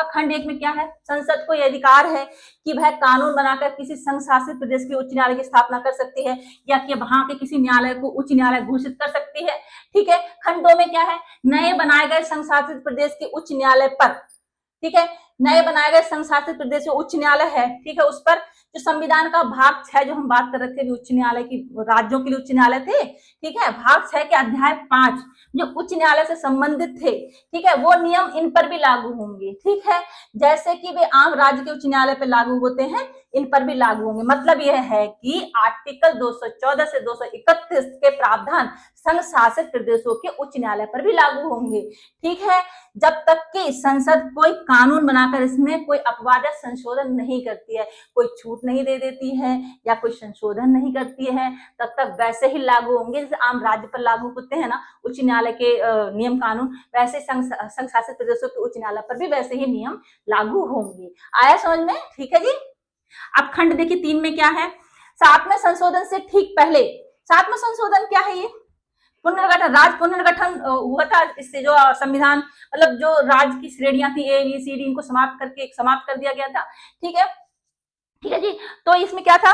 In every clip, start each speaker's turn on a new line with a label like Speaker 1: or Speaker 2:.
Speaker 1: खंड 1 में क्या है, संसद को यह अधिकार है कि वह कानून बनाकर किसी संघ शासित प्रदेश के उच्च न्यायालय की स्थापना कर सकती है या कि वहां के किसी न्यायालय को उच्च न्यायालय घोषित कर सकती है। ठीक है। खंड 2 में क्या है, नए बनाए गए संघ शासित प्रदेश के उच्च न्यायालय पर, ठीक है, नए बनाए गए संघ शासित प्रदेश जो उच्च न्यायालय है, ठीक है, उस पर जो संविधान का भाग 6 जो हम बात कर रहे थे उच्च न्यायालय की, राज्यों के लिए उच्च न्यायालय थे, ठीक है, भाग 6 के अध्याय 5 जो उच्च न्यायालय से संबंधित थे, ठीक है, वो नियम इन पर भी लागू होंगे। ठीक है, जैसे कि वे आम राज्य के उच्च न्यायालय पर लागू होते हैं, इन पर भी लागू होंगे। मतलब यह है कि आर्टिकल 214 से 231 के प्रावधान संघ शासित प्रदेशों के उच्च न्यायालय पर भी लागू होंगे। ठीक है, जब तक कि संसद कोई कानून बनाकर इसमें कोई अपवाद या संशोधन नहीं करती है, कोई छूट नहीं दे देती है या कोई संशोधन नहीं करती है, तब तक वैसे ही लागू होंगे जैसे आम राज्य पर लागू होते हैं ना उच्च न्यायालय के नियम कानून, वैसे संघ शासित प्रदेशों के उच्च न्यायालय पर भी वैसे ही नियम लागू होंगे। आया समझ में? ठीक है जी। अब खंड देखिए 3 में क्या है, 7वें संशोधन से ठीक पहले, 7वां संशोधन क्या है, ये पुनर्गठन, राज्य पुनर्गठन हुआ था, इससे जो संविधान मतलब जो राज्य की श्रेणियां थी ए बी सी डी, इनको समाप्त कर दिया गया था। ठीक है, ठीक है जी। तो इसमें क्या था,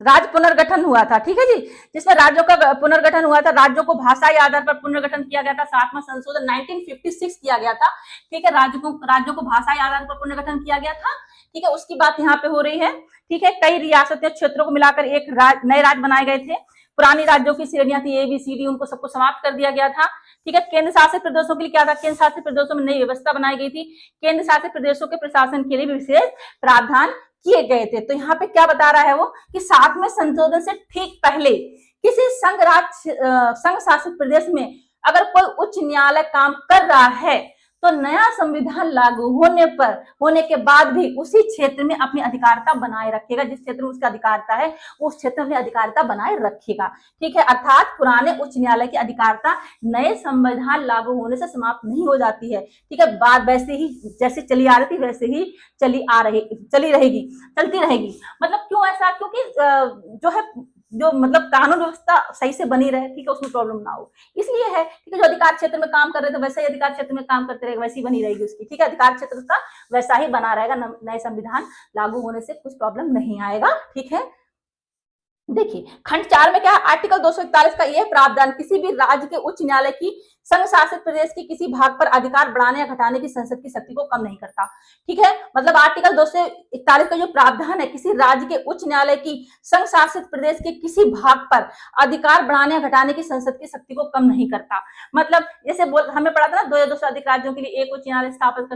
Speaker 1: राज्य पुनर्गठन हुआ था, ठीक है जी, जिसमें राज्यों का पुनर्गठन हुआ था, राज्यों को भाषाई आधार पर पुनर्गठन किया गया था। 7वां संशोधन 1956 किया गया था। ठीक है, राज्यों को भाषाई आधार पर पुनर्गठन किया गया था। ठीक है, उसकी बात यहाँ पे हो रही है। ठीक है, कई रियासतें क्षेत्रों को मिलाकर एक नए राज्य बनाए गए थे। पुरानी राज्यों की श्रेणियां थी ए बी सी डी, उनको सबको समाप्त कर दिया गया था। ठीक है, केंद्र शासित प्रदेशों के लिए क्या था, केंद्र शासित प्रदेशों में नई व्यवस्था बनाई गई थी। केंद्र शासित प्रदेशों के प्रशासन के लिए भी विशेष प्रावधान किए गए थे। तो यहाँ पे क्या बता रहा है वो कि 7वें संशोधन से ठीक पहले किसी संघ शासित प्रदेश में अगर कोई उच्च न्यायालय काम कर रहा है तो नया संविधान लागू होने के बाद भी उसी क्षेत्र में अपनी अधिकारिता बनाए रखेगा। जिस क्षेत्र में उसका अधिकारिता है उस क्षेत्र में अधिकारिता बनाए रखेगा। ठीक है, अर्थात पुराने उच्च न्यायालय की अधिकारिता नए संविधान लागू होने से समाप्त नहीं हो जाती है। ठीक है, बात वैसे ही जैसे चली आ रही थी वैसे ही चलती रहेगी। मतलब क्यों ऐसा, क्योंकि जो मतलब कानून व्यवस्था सही से बनी रहे, ठीक है, उसमें प्रॉब्लम ना हो, इसलिए है। ठीक है, जो अधिकार क्षेत्र में काम कर रहे थे वैसे ही अधिकार क्षेत्र में काम करते रहेगा, वैसी बनी रहेगी उसकी। ठीक है, अधिकार क्षेत्र उसका वैसा ही बना रहेगा, नए संविधान लागू होने से कुछ प्रॉब्लम नहीं आएगा। ठीक है, देखिए खंड 4 में क्या है, आर्टिकल 241 का यह प्रावधान किसी भी राज्य के उच्च न्यायालय की संघ शासित प्रदेश के किसी भाग पर अधिकार बढ़ाने या घटाने की संसद की शक्ति को कम नहीं करता। ठीक है, मतलब आर्टिकल 241 का जो प्रावधान है किसी राज्य के उच्च न्यायालय की संघ शासित प्रदेश के किसी भाग पर अधिकार बढ़ाने या घटाने की संसद की शक्ति को कम नहीं करता। मतलब जैसे हमें पढ़ा था ना, 2 या 2 से अधिक राज्यों के लिए एक उच्च न्यायालय स्थापित कर